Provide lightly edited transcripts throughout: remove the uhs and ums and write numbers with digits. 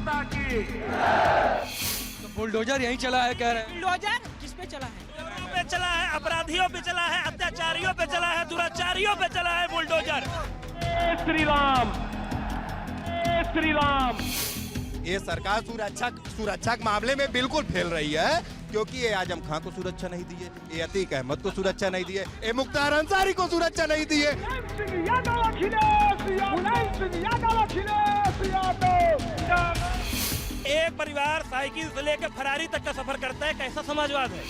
माता की। तो बुलडोजर यहीं चला है कह रहे हैं। बुलडोजर किस पे चला है? पे चला है, अपराधियों पे चला है, अत्याचारियों पे चला है, दुराचारियों पे चला है बुलडोजर। श्री राम, श्री राम। ये सरकार सुरक्षा के मामले में बिल्कुल फेल रही है, क्योंकि ये आजम खान को सुरक्षा नहीं दिए, ये अतीक अहमद को सुरक्षा नहीं दिए, ये मुख्तार अंसारी को सुरक्षा नहीं दिए। एक परिवार साइकिल से लेकर फरारी तक का सफर करता है, कैसा समाजवाद है?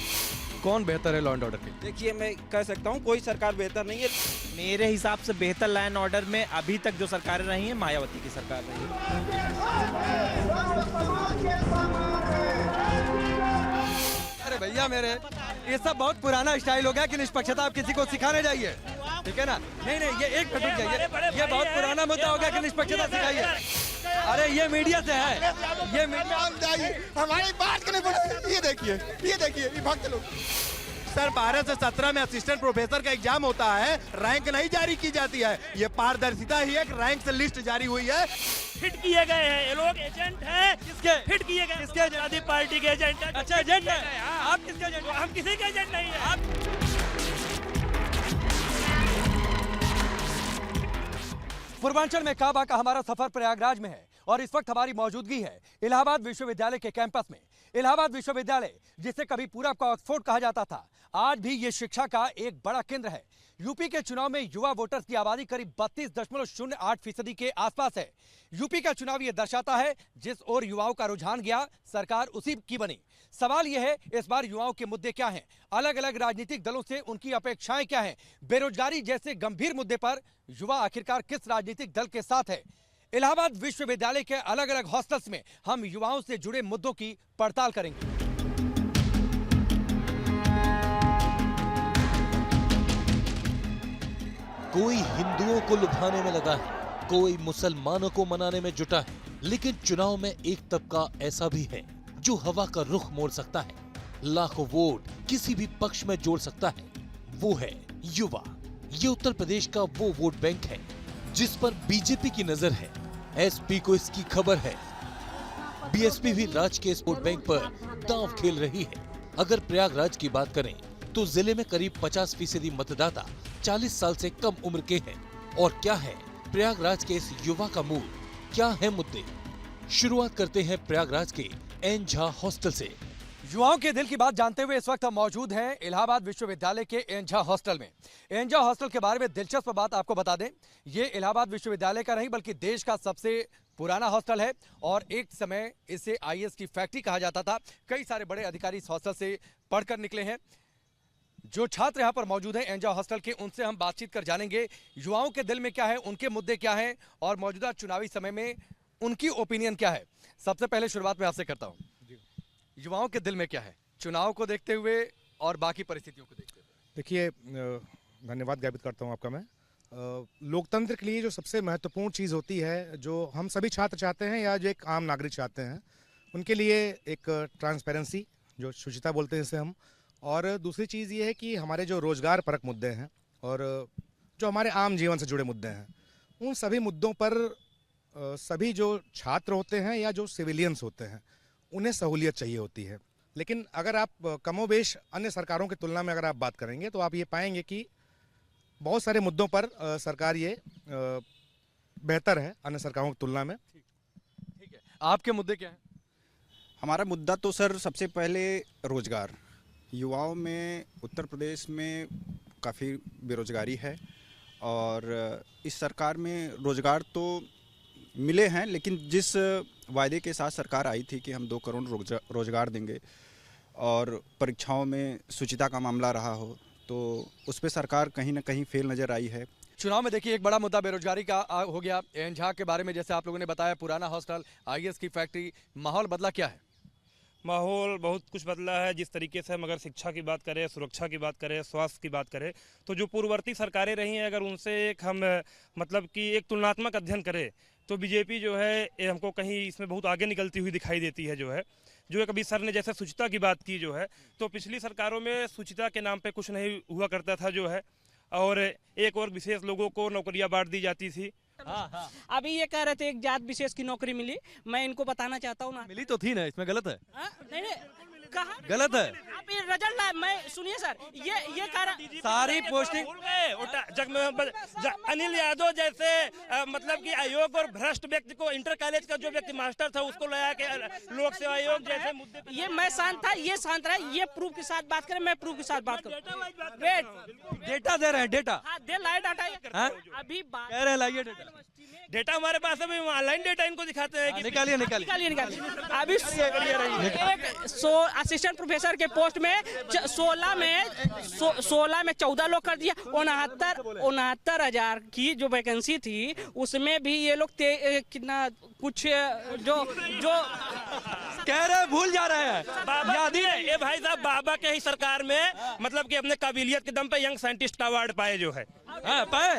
कौन बेहतर है लॉ एंड ऑर्डर के? देखिए, मैं कह सकता हूँ कोई सरकार बेहतर नहीं है। मेरे हिसाब से बेहतर लॉ एंड ऑर्डर में अभी तक जो सरकारें रही हैं, मायावती की सरकार रही है। अरे भैया मेरे, ये सब बहुत पुराना स्टाइल हो गया कि निष्पक्षता आप किसी को सिखाने जाइए, ठीक है ना? नहीं, ये एक मिनट रुक जाइए, ये बहुत पुराना मुद्दा हो गया कि निष्पक्षता सिखाइए। अरे ये मीडिया से है, ये मीडिया हमारी बात करने पड़े। ये देखिए, ये भक्त लोग। सर 12 से 17 में असिस्टेंट प्रोफेसर का एग्जाम होता है, रैंक नहीं जारी की जाती है। ये पारदर्शिता ही है कि रैंक से लिस्ट जारी हुई है। फिट किए गए हैं ये लोग, एजेंट हैं। किसके? फिट किए गए, किसके? आजादी पार्टी के एजेंट हैं। अच्छा एजेंट है, आप किसके एजेंट? हम किसी के एजेंट नहीं है। पूर्वांचल में काबा का हमारा सफर प्रयागराज में है और इस वक्त हमारी मौजूदगी है इलाहाबाद विश्वविद्यालय के कैंपस में। इलाहाबाद विश्वविद्यालय, जिसे कभी पूरब का ऑक्सफोर्ड कहा जाता था, आज भी ये शिक्षा का एक बड़ा केंद्र है। यूपी के चुनाव में युवा वोटर्स की आबादी करीब 32.08% के आसपास है। यूपी का चुनाव ये दर्शाता है जिस ओर युवाओं का रुझान गया, सरकार उसी की बनी। सवाल यह है, इस बार युवाओं के मुद्दे क्या हैं? अलग अलग राजनीतिक दलों से उनकी अपेक्षाएं क्या हैं? बेरोजगारी जैसे गंभीर मुद्दे पर युवा आखिरकार किस राजनीतिक दल के साथ है? इलाहाबाद विश्वविद्यालय के अलग अलग हॉस्टल्स में हम युवाओं से जुड़े मुद्दों की पड़ताल करेंगे। कोई हिंदुओं को लुभाने में लगा है, कोई मुसलमानों को मनाने में जुटा है, लेकिन चुनाव में एक तबका ऐसा भी है जो हवा का रुख मोड़ सकता है, लाखों वोट किसी भी पक्ष में जोड़ सकता है। वो है युवा। ये उत्तर प्रदेश का वो वोट बैंक है जिस पर बीजेपी की नजर है। एसपी को इसकी खबर है। बीएसपी भी राज्य के इस वोट बैंक पर दांव खेल रही है। अगर प्रयागराज की बात करें तो जिले में करीब 50% मतदाता 40 साल से कम उम्र के हैं। और क्या है प्रयागराज के इस युवा का मूड, क्या है मुद्दे? शुरुआत करते हैं प्रयागराज के एन झा हॉस्टल से। युवाओं के दिल की बात जानते हुए इस वक्त हम मौजूद हैं इलाहाबाद विश्वविद्यालय के एन झा हॉस्टल में। एन झा हॉस्टल के बारे में दिलचस्प बात आपको बता दें, ये इलाहाबाद विश्वविद्यालय का नहीं बल्कि देश का सबसे पुराना हॉस्टल है और एक समय इसे आईएएस की फैक्ट्री कहा जाता था। कई सारे बड़े अधिकारी इस हॉस्टल से पढ़कर निकले हैं। जो छात्र यहाँ पर मौजूद हैं एन झा हॉस्टल के, उनसे हम बातचीत कर जानेंगे युवाओं के दिल में क्या है, उनके मुद्दे क्या हैं और मौजूदा चुनावी समय में उनकी ओपिनियन क्या है। सबसे पहले शुरुआत में आपसे करता हूँ, युवाओं के दिल में क्या है चुनाव को देखते हुए और बाकी परिस्थितियों को देखते हुए? देखिए, धन्यवाद ज्ञापित करता हूं आपका मैं। लोकतंत्र के लिए जो सबसे महत्वपूर्ण चीज़ होती है, जो हम सभी छात्र चाहते हैं या जो एक आम नागरिक चाहते हैं, उनके लिए एक ट्रांसपेरेंसी, जो शुचिता बोलते हैं इसे हम, और दूसरी चीज़ ये है कि हमारे जो रोजगार परक मुद्दे हैं और जो हमारे आम जीवन से जुड़े मुद्दे हैं, उन सभी मुद्दों पर सभी जो छात्र होते हैं या जो सिविलियंस होते हैं, उन्हें सहूलियत चाहिए होती है। लेकिन अगर आप कमोबेश अन्य सरकारों की तुलना में अगर आप बात करेंगे तो आप ये पाएंगे कि बहुत सारे मुद्दों पर सरकार ये बेहतर है अन्य सरकारों की तुलना में। ठीक है, आपके मुद्दे क्या हैं? हमारा मुद्दा तो सर सबसे पहले रोजगार। युवाओं में उत्तर प्रदेश में काफ़ी बेरोजगारी है और इस सरकार में रोजगार तो मिले हैं, लेकिन जिस वायदे के साथ सरकार आई थी कि हम 2 करोड़ रोजगार देंगे और परीक्षाओं में शुचिता का मामला रहा हो, तो उस पर सरकार कहीं ना कहीं फेल नज़र आई है। चुनाव में देखिए एक बड़ा मुद्दा बेरोजगारी का हो गया। एन झा के बारे में जैसे आप लोगों ने बताया, पुराना हॉस्टल, आईएएस की फैक्ट्री, माहौल बदला क्या है? माहौल बहुत कुछ बदला है। जिस तरीके से हम अगर शिक्षा की बात करें, सुरक्षा की बात करें, स्वास्थ्य की बात करें, तो जो पूर्ववर्ती सरकारें रही हैं, अगर उनसे एक हम मतलब कि एक तुलनात्मक अध्ययन करें तो बीजेपी जो है हमको कहीं इसमें बहुत आगे निकलती हुई दिखाई देती है। जो एक अभी सर ने जैसे शुचिता की बात की तो पिछली सरकारों में शुचिता के नाम पे कुछ नहीं हुआ करता था और एक और विशेष लोगों को नौकरियां बांट दी जाती थी अभी ये कह रहे थे एक जात विशेष की नौकरी मिली, मैं इनको बताना चाहता हूँ ना। मिली तो थी ना, इसमें गलत है? नहीं कहा गलत है। आप ये रिजल्ट लाए, मैं सुनिए सर, ये कह रहा सारी पोस्टिंग अनिल यादव जैसे मतलब कि आयोग और भ्रष्ट व्यक्ति को, इंटर कॉलेज का जो व्यक्ति मास्टर था उसको लाया के लोक सेवा आयोग जैसे मुद्दे पे। ये मैं शांत था, ये शांत रहा, ये प्रूफ के साथ बात करें, मैं प्रूफ के साथ बात करूँ। वेट, डेटा दे रहे हैं, डेटा हाँ दे लाए डाटा। अभी कह रहे हैं लाइए डेटा। डेटा हमारे पास है, ऑनलाइन डेटा इनको दिखाते हैं कि निकालिए। अभी असिस्टेंट प्रोफेसर के पोस्ट में 16 में 14 लोग कर दिया। 69,000 की जो वैकेंसी थी उसमें भी ये लोग कितना कुछ जो कह रहे हैं, भूल जा रहे हैं। ये भाई साहब बाबा के ही सरकार में मतलब कि अपने काबिलियत के दम पे यंग साइंटिस्ट का अवार्ड पाए जो है। पाए।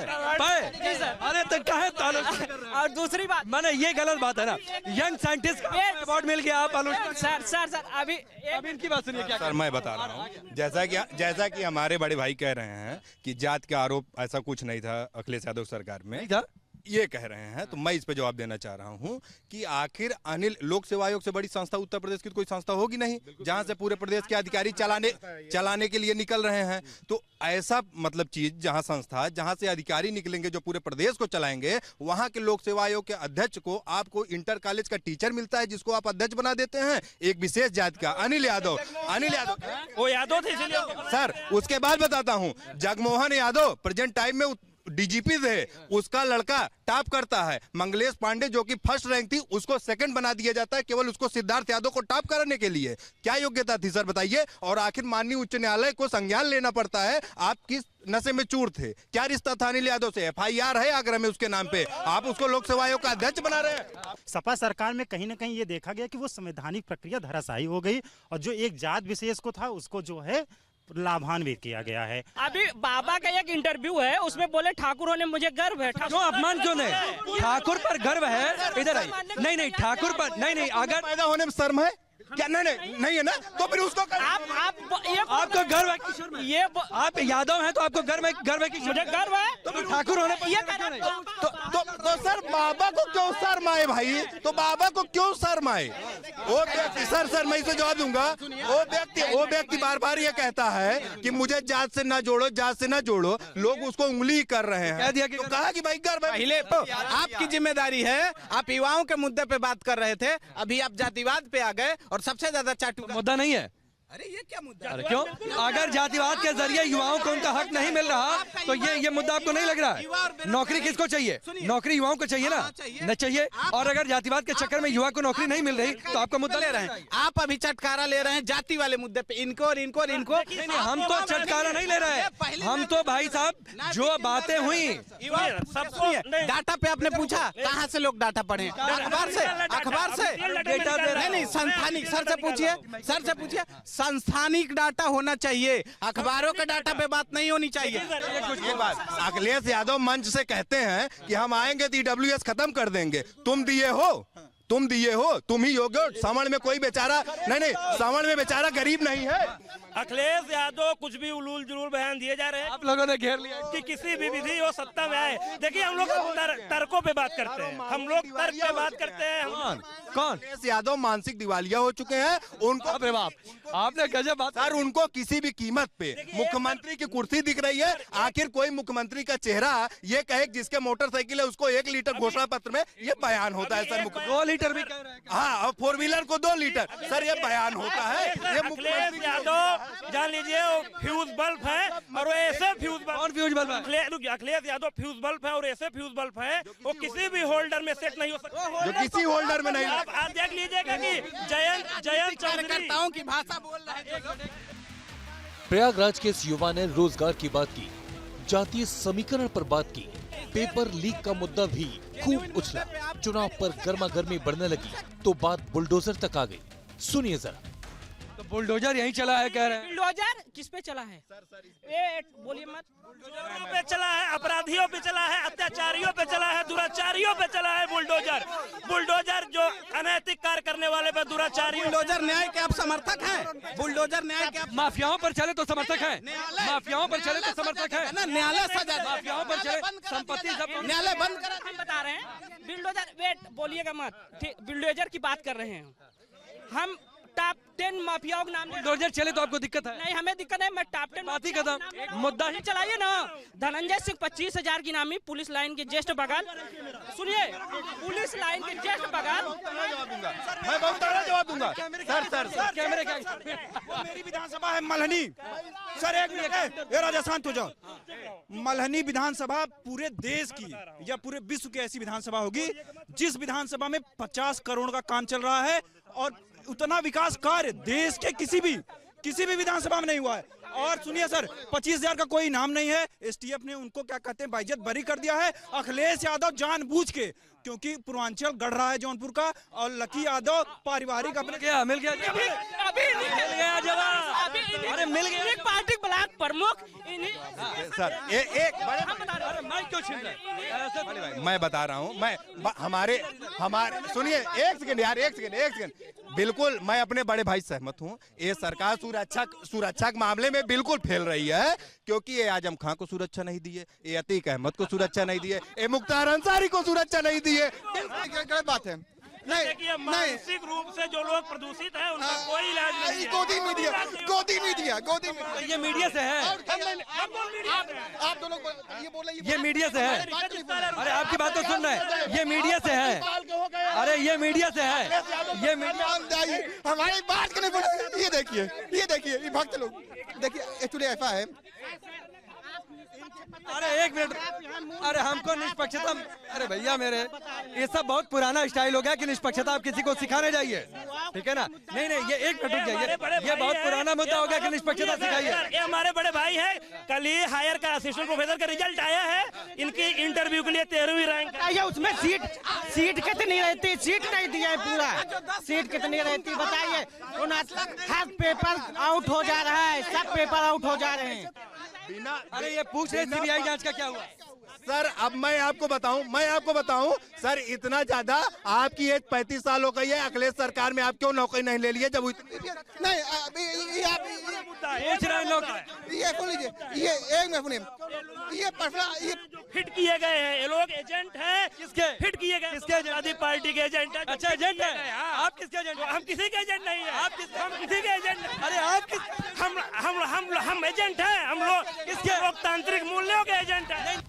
अरे तो कहे और दूसरी बात, मैंने ये गलत बात है ना, यंग साइंटिस्ट अवार्ड मिल गया, आप सर अभी इनकी बात सुनिए। क्या सर मैं बता रहा हूँ, जैसा कि हमारे बड़े भाई कह रहे हैं कि जात का आरोप ऐसा कुछ नहीं था अखिलेश यादव सरकार में, ये कह रहे हैं, तो मैं इस पे जवाब देना चाह रहा हूं कि आखिर अनिल, लोक सेवा आयोग से बड़ी संस्था उत्तर प्रदेश की तो कोई संस्था होगी नहीं जहां से पूरे प्रदेश के अधिकारी चलाने के लिए निकल रहे हैं। तो ऐसा मतलब चीज जहां से अधिकारी निकलेंगे जो पूरे प्रदेश को चलाएंगे, वहां के लोक सेवा आयोग के अध्यक्ष को आपको इंटर कॉलेज का टीचर मिलता है जिसको आप अध्यक्ष बना देते हैं, एक विशेष जाति का अनिल यादव वो यादव थे इसलिए। सर उसके बाद बताता हूं, जगमोहन यादव प्रेजेंट टाइम में डीजीपी थे, उसका लड़का टॉप करता है। मंगलेश पांडे जो कि फर्स्ट रैंक थी उसको सेकंड बना दिया जाता है केवल उसको सिद्धार्थ यादव को टॉप कराने के लिए। क्या योग्यता थी सर बताइए? और आखिर माननीय उच्च न्यायालय को संज्ञान लेना पड़ता है, आप किस नशे में चूर थे, क्या रिश्ता था अनिल यादव से? FIR है आगरा में उसके नाम पे, आप उसको लोक सेवा आयोग का अध्यक्ष बना रहे हैं। सपा सरकार में कहीं ना कहीं ये देखा गया कि वो संवैधानिक प्रक्रिया धराशायी हो गई और जो एक जात विशेष को था उसको जो है लाभान्वित किया गया है। अभी बाबा का एक इंटरव्यू है, उसमें बोले ठाकुर होने मुझे गर्व है। क्यों अपमान क्यों नहीं? ठाकुर पर गर्व है, इधर आइए। नहीं ठाकुर पर नहीं, अगर पैदा होने में शर्म है क्या? नहीं है ना, तो फिर उसको आपको गर्व है कि शर्म है? ये आप यादव हैं तो आपको गर्व है कि मुझे गर्व है, तो फिर ठाकुर होने पर ये तो सर बाबा को क्यों शर्म आए भाई? तो बाबा को क्यों शर्म आए? वो व्यक्ति सर मैं इसे जवाब दूंगा। वो व्यक्ति बार ये कहता है कि मुझे जात से ना जोड़ो, लोग उसको उंगली कर रहे हैं। कह दिया कि तो कहा कि भाई गर्व है। पहले आपकी जिम्मेदारी है, आप युवाओं के मुद्दे पे बात कर रहे थे, अभी आप जातिवाद पे आ गए और सबसे ज्यादा चाटू मुद्दा नहीं है। अरे ये क्या मुद्दा? अरे क्यों? अगर जातिवाद के जरिए युवाओं को उनका हक नहीं मिल रहा तो ये मुद्दा आपको नहीं लग रहा है? नौकरी किसको चाहिए? नौकरी युवाओं को चाहिए ना, न चाहिए? और अगर जातिवाद के चक्कर में युवा को नौकरी नहीं मिल रही तो आपका मुद्दा ले रहे हैं आप, अभी चटकारा ले रहे हैं जाति वाले मुद्दे पे, इनको और इनको। नहीं, हम तो चटकारा नहीं ले रहे हैं, हम तो भाई साहब जो बातें हुई सबको डाटा पे आपने पूछा कहाँ से लोग डाटा पढ़े? अखबार से डेटा दे रहे हैं। नहीं संस्थानिक, सर से पूछिए संस्थानिक डाटा होना चाहिए, अखबारों के डाटा पे बात नहीं होनी चाहिए। एक बात, अखिलेश यादव मंच से कहते हैं कि हम आएंगे तो EWS खत्म कर देंगे। तुम दिए हो, तुम ही योग्य हो। सावण में कोई बेचारा नहीं, सावण में बेचारा गरीब नहीं है। अखिलेश यादव कुछ भी उलूल जुलूल बयान दिए जा रहे हैं, आप लोगों ने घेर लिया कि किसी भी विधि वो सत्ता में आए। देखिए हम लोग तर्कों पे बात करते हैं, हम लोग तर्क पे बात करते हैं। कौन? अखिलेश यादव मानसिक दिवालिया हो चुके हैं। उनको आपने गजब बात। सर उनको किसी भी कीमत पे मुख्यमंत्री की कुर्सी दिख रही है। आखिर कोई मुख्यमंत्री का चेहरा ये कहे जिसके मोटरसाइकिल है उसको 1 लीटर घोषणा पत्र में ये बयान होता है सर। 2 लीटर भी कह रहे हैं। हाँ, और 4 व्हीलर को 2 लीटर सर ये बयान होता है। ये अखिलेश यादव जान लीजिए वो फ्यूज बल्ब है और वो ऐसे फ्यूज बल्ब है। अखिलेश यादव फ्यूज बल्ब है और ऐसे फ्यूज बल्ब है, वो किसी भी होल्डर में सेट नहीं हो सकता, जो किसी होल्डर में नहीं। आप देख लीजिएगा कि जयंत कार्यकर्ताओं की भाषा बोल रहे हैं। प्रयागराज के इस युवा ने रोजगार की बात की, जातीय समीकरण पर बात की, पेपर लीक का मुद्दा भी खूब उछला। चुनाव पर गर्मा गर्मी बढ़ने लगी तो बात बुलडोजर तक आ गई। सुनिए जरा। तो बुलडोजर यहीं चला है कह रहे हैं। बुलडोजर किस पे चला है? बोलिए मत। बुलडोजरों पे चला है, अपराधियों पे चला है, अत्याचारियों पे चला है, दुराचारियों पे चला है बुलडोजर। बुलडोजर जो अनैतिक कार्य करने वाले पे दुराचारी। बुलडोजर न्याय के आप समर्थक हैं? बुलडोजर न्याय के आप माफियाओं पर चले तो समर्थक हैं, माफियाओं पर चले तो समर्थक हैं ना, न्यायालय सजा, माफियाओं पर चले संपत्ति सब न्यायालय बंद करा। हम बता रहे हैं बुलडोजर, वेट बोलिएगा मत, ठीक बुलडोजर की बात कर रहे हैं हम। टॉप 10 माफियाओं के नाम बुलडोजर चले तो आपको दिक्कत है? नहीं, हमें दिक्कत है। मैं टॉप 10 बात ही खत्म, मुद्दा ही चलाइए ना। धनंजय सिंह 25,000 की नामी, पुलिस लाइन के जस्ट बगल, सुनिए, पुलिस लाइन के जस्ट बगल। मैं बहुत तगड़ा जवाब दूंगा। सर कैमरे का मेरी विधानसभा है मल्हनी। सर एक मिनट, ये राजा शांत हो जाओ। मल्हनी विधानसभा पूरे देश की या पूरे विश्व की ऐसी विधानसभा होगी जिस विधानसभा में 50 करोड़ का काम चल रहा है और उतना विकास कार्य देश के किसी भी विधानसभा में नहीं हुआ है। और सुनिए सर, 25,000 का कोई इनाम नहीं है। एसटीएफ ने उनको क्या कहते हैं बाइज्जत बरी कर दिया है। अखिलेश यादव जानबूझ के, क्योंकि पूर्वांचल गढ़ रहा है जौनपुर का, और लकी यादव पारिवारिक अपने मिल गया जवाब। अरे मिल गया पार्टी ब्लॉक प्रमुख सर एक माइक क्यों छीन रहा है? मैं बता रहा हूँ, हमारे सुनिए, एक सेकंड। बिल्कुल मैं अपने बड़े भाई सहमत हूँ। ये सरकार सुरक्षा के मामले में बिल्कुल फेल रही है, क्योंकि ये आजम खां को सुरक्षा नहीं दी है, ये अतीक अहमद को सुरक्षा नहीं दी है, ये मुख्तार अंसारी को सुरक्षा नहीं दी है। गलत बात है। देखिए, मानसिक रूप से जो लोग प्रदूषित हैं उनका कोई इलाज नहीं। गोदी मीडिया ये मीडिया से है, आप दोनों ये बोल रहे, ये मीडिया से है। अरे आपकी बात तो सुन रहे हैं, ये मीडिया से है। अरे ये मीडिया से है, ये मीडिया हमारी बात करने पर। ये देखिए ये भक्त लोग, देखिए एक्चुअली ऐसा है। अरे एक मिनट, अरे हमको निष्पक्षता, अरे भैया मेरे, ये सब बहुत पुराना स्टाइल हो गया कि निष्पक्षता आप किसी को सिखाने जाइए, ठीक है ना? नहीं ये एक मिनट रुक जाइए, ये बहुत पुराना मुद्दा हो गया कि निष्पक्षता सिखाइए। ये हमारे बड़े भाई हैं, कल ही हायर का असिस्टेंट प्रोफेसर का रिजल्ट आया है, इनकी इंटरव्यू के लिए 13वीं रैंक आया। उसमें सीट कितनी रहती? सीट नहीं दिया है पूरा। सीट कितनी रहती बताइए? हर पेपर आउट हो जा रहा है, सब पेपर आउट हो जा रहे हैं। अरे ये पूछ रहे सीबीआई जांच का क्या हुआ? सर अब मैं आपको बताऊं सर, इतना ज्यादा आपकी एज 35 साल हो गई है। अखिलेश सरकार में आप क्यों नौकरी नहीं ले लिए? जब नहीं पूछ रहे लोग, ये सुन लीजिए, ये एक मिनट सुनिए, ये फिट किए गए हैं, ये लोग एजेंट हैं। किसके फिट किए गए? किसके एजेंट? आदि पार्टी के एजेंट हैं। अच्छा एजेंट है, आप किसके एजेंट? हम किसी के एजेंट नहीं है। हम किसी के एजेंट नहीं। अरे आप किस? हम एजेंट हैं। हम लोग किसके? लोकतांत्रिक मूल्यों के एजेंट हैं।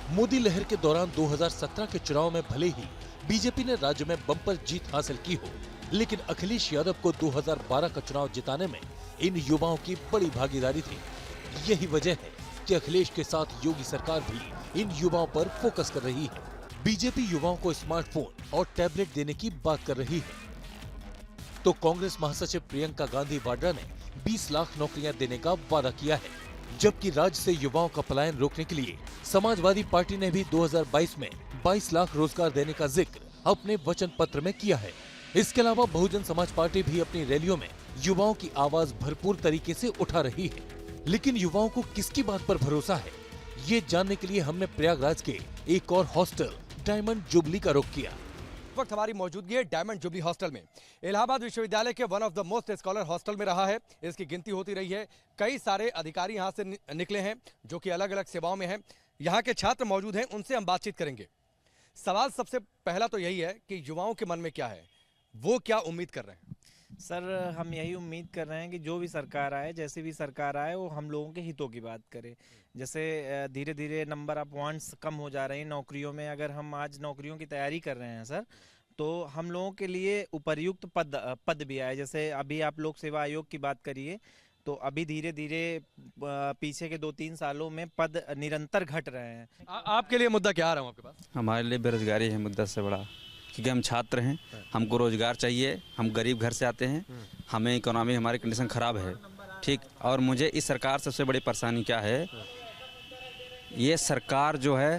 मोदी लहर के दौरान 2017 के चुनाव में भले ही बीजेपी ने राज्य में बम्पर जीत हासिल की हो, लेकिन अखिलेश यादव को 2012 का चुनाव जिताने में इन युवाओं की बड़ी भागीदारी थी। यही वजह है कि अखिलेश के साथ योगी सरकार भी इन युवाओं पर फोकस कर रही है। बीजेपी युवाओं को स्मार्टफोन और टैबलेट देने की बात कर रही है, तो कांग्रेस महासचिव प्रियंका गांधी वाड्रा ने 20 लाख नौकरियां देने का वादा किया है। जबकि राज्य से युवाओं का पलायन रोकने के लिए समाजवादी पार्टी ने भी 2022 में 22 लाख रोजगार देने का जिक्र अपने वचन पत्र में किया है। इसके अलावा बहुजन समाज पार्टी भी अपनी रैलियों में युवाओं की आवाज भरपूर तरीके से उठा रही है। लेकिन युवाओं को किसकी बात पर भरोसा है, ये जानने के लिए हमने प्रयागराज के एक और हॉस्टल डायमंड जुबली का रुख किया। इस वक्त हमारी मौजूदगी है डायमंड जुबली हॉस्टल में। इलाहाबाद विश्वविद्यालय के one of the most scholar hostel में रहा है, इसकी गिनती होती रही है। कई सारे अधिकारी यहाँ से निकले हैं जो कि अलग अलग सेवाओं में हैं। यहाँ के छात्र मौजूद हैं, उनसे हम बातचीत करेंगे। सवाल सबसे पहला तो यही है कि युवाओं के मन में क्या है, वो क्या उम्मीद कर रहे हैं? सर हम यही उम्मीद कर रहे हैं कि जो भी सरकार आए, जैसे भी सरकार आए, वो हम लोगों के हितों की बात करे। जैसे धीरे धीरे नंबर ऑफ वांट्स कम हो जा रहे हैं नौकरियों में। अगर हम आज नौकरियों की तैयारी कर रहे हैं सर, तो हम लोगों के लिए उपयुक्त पद भी आए। जैसे अभी आप लोक सेवा आयोग की बात करिए, तो अभी धीरे धीरे पीछे के 2-3 सालों में पद निरंतर घट रहे हैं। आपके लिए मुद्दा क्या आ रहा है आपके पास? हमारे लिए बेरोजगारी है मुद्दा से बड़ा, क्योंकि हम छात्र हैं, हमको रोजगार चाहिए, हम गरीब घर से आते हैं, हमें इकोनॉमी, हमारी कंडीशन ख़राब है, ठीक। और मुझे इस सरकार सबसे बड़ी परेशानी क्या है, ये सरकार जो है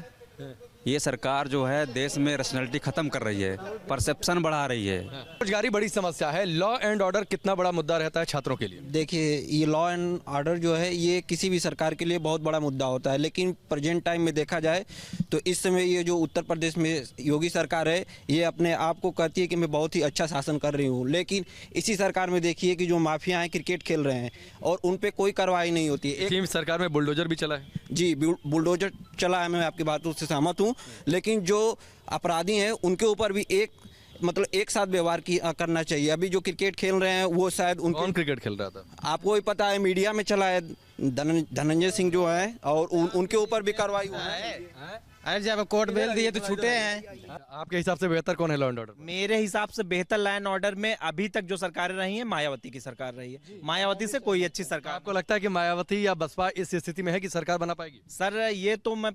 ये सरकार जो है देश में रैशनैलिटी खत्म कर रही है, परसेप्शन बढ़ा रही है। बेरोजगारी बड़ी समस्या है, लॉ एंड ऑर्डर कितना बड़ा मुद्दा रहता है छात्रों के लिए? देखिए, ये लॉ एंड ऑर्डर जो है ये किसी भी सरकार के लिए बहुत बड़ा मुद्दा होता है, लेकिन प्रेजेंट टाइम में देखा जाए तो इस समय ये जो उत्तर प्रदेश में योगी सरकार है ये अपने आप को कहती है कि मैं बहुत ही अच्छा शासन कर रही हूँ, लेकिन इसी सरकार में देखिए कि जो माफिया हैं क्रिकेट खेल रहे हैं और उन पर कोई कार्रवाई नहीं होती है। सरकार में बुलडोजर भी चला है। जी, बुलडोजर चला है, मैं आपकी बातों से सहमत हूँ, लेकिन जो अपराधी हैं उनके ऊपर भी एक साथ व्यवहार करना चाहिए। अभी जो क्रिकेट खेल रहे हैं वो शायद कौन क्रिकेट खेल रहा था आपको भी पता है, मीडिया में चला है, धनंजय सिंह जो है, और उनके ऊपर भी कार्रवाई हुआ है। अरे जब कोर्ट बेल दिए तो छूटे हैं। आपके हिसाब से बेहतर कौन है लॉ एंड ऑर्डर? मेरे हिसाब से बेहतर लॉ एंड ऑर्डर में अभी तक जो सरकारें रही हैं मायावती की सरकार रही है। मायावती से कोई अच्छी सरकार। आपको लगता है कि मायावती या बसपा इस स्थिति में है कि सरकार बना पाएगी? सर ये तो मैं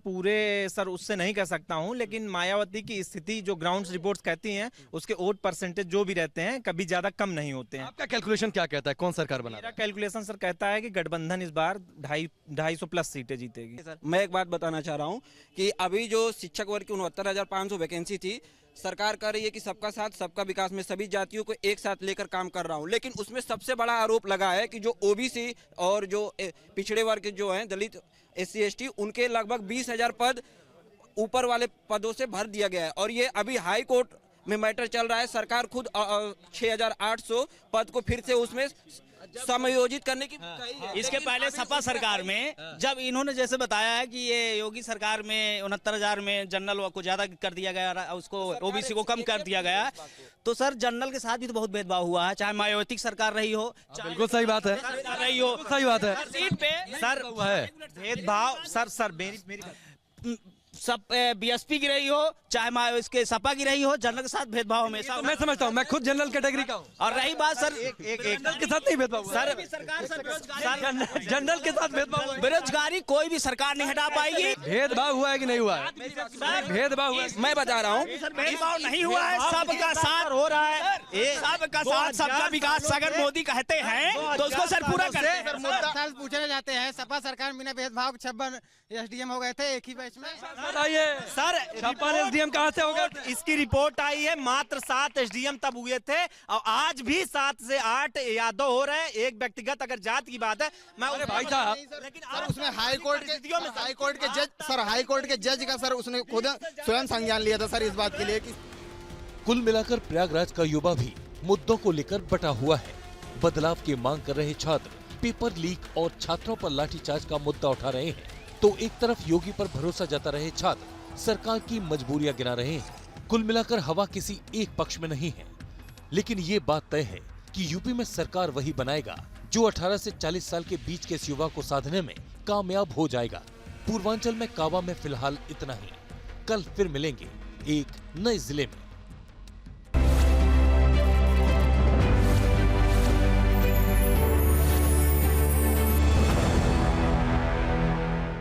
उससे नहीं कह सकता हूं, लेकिन मायावती की स्थिति जो ग्राउंड रिपोर्ट्स कहती हैं उसके वोट परसेंटेज जो भी रहते हैं कभी ज्यादा कम नहीं होते हैं। आपका कैलकुलेशन क्या कहता है, कौन सरकार बना? मेरा कैलकुलेशन सर कहता है कि गठबंधन इस बार 250+ सीटें जीतेगी। मैं एक बात बताना चाह रहा हूँ कि अभी जो शिक्षक वर्ग की 69,500 वैकेंसी थी, सरकार कह रही है कि सबका साथ सबका विकास में सभी जातियों को एक साथ लेकर काम कर रहा हूं, लेकिन उसमें सबसे बड़ा आरोप लगा है कि जो ओबीसी और जो पिछड़े वर्ग जो हैं, दलित, SC ST, उनके लगभग 20,000 पद ऊपर वाले पदों से भर दिया गया है। और ये अभी हाई कोर्ट में मैटर चल रहा है। सरकार खुद 6,800 पद को फिर से उसमें समायोजित करने की इसके पहले सपा सरकार में जब इन्होंने जैसे बताया है कि ये योगी सरकार में 69,000 में जनरल को ज्यादा कर दिया गया, उसको ओबीसी को कम कर दिया गया, तो सर जनरल के साथ भी तो बहुत भेदभाव हुआ है, चाहे मायावती सरकार रही हो, बिल्कुल सही बात है, रही हो, सही बात है। सीट पे सर भेदभाव सर मेरी सब बीएसपी की रही हो, चाहे इसके सपा की रही हो, जनरल के साथ भेदभाव हमेशा। मैं समझता हूँ, मैं खुद जनरल कैटेगरी का हूँ। और रही बात सर जनरल के साथ नहीं भेदभाव सर, जनरल के साथ भेदभाव, बेरोजगारी कोई भी सरकार नहीं हटा पाएगी। भेदभाव हुआ है कि नहीं हुआ है? भेदभाव हुआ, मैं बता रहा हूँ, भेदभाव नहीं हुआ है, सबका साथ हो रहा है, सबका साथ सबका विकास अगर मोदी कहते हैं तो उसको सर पूरा करते हैं। मुद्दा पूछने जाते हैं, सपा सरकार बिना भेदभाव 56 SDM हो गए थे एक ही बैच में। बताइए सर, 56 SDM कहाँ से हो गए? इसकी रिपोर्ट आई है, मात्र 7 SDM तब हुए थे और आज भी 7 से 8 यादव हो रहे हैं। एक व्यक्तिगत अगर जात की बात है, मैं भाई साहब, लेकिन सर उसमें हाई कोर्ट के जज का सर उसने खुद स्वयं संज्ञान लिया था सर इस बात के लिए कि कुल मिलाकर प्रयागराज का युवा भी मुद्दों को लेकर बटा हुआ है। बदलाव की मांग कर रहे छात्र पेपर लीक और छात्रों पर लाठीचार्ज का मुद्दा उठा रहे हैं, तो एक तरफ योगी पर भरोसा जता रहे छात्र सरकार की मजबूरियां गिना रहे हैं। कुल मिलाकर हवा किसी एक पक्ष में नहीं है, लेकिन ये बात तय है कि यूपी में सरकार वही बनाएगा जो 18 से 40 साल के बीच के इस युवा को साधने में कामयाब हो जाएगा। पूर्वांचल में काबा में फिलहाल इतना ही। कल फिर मिलेंगे एक नए जिले में।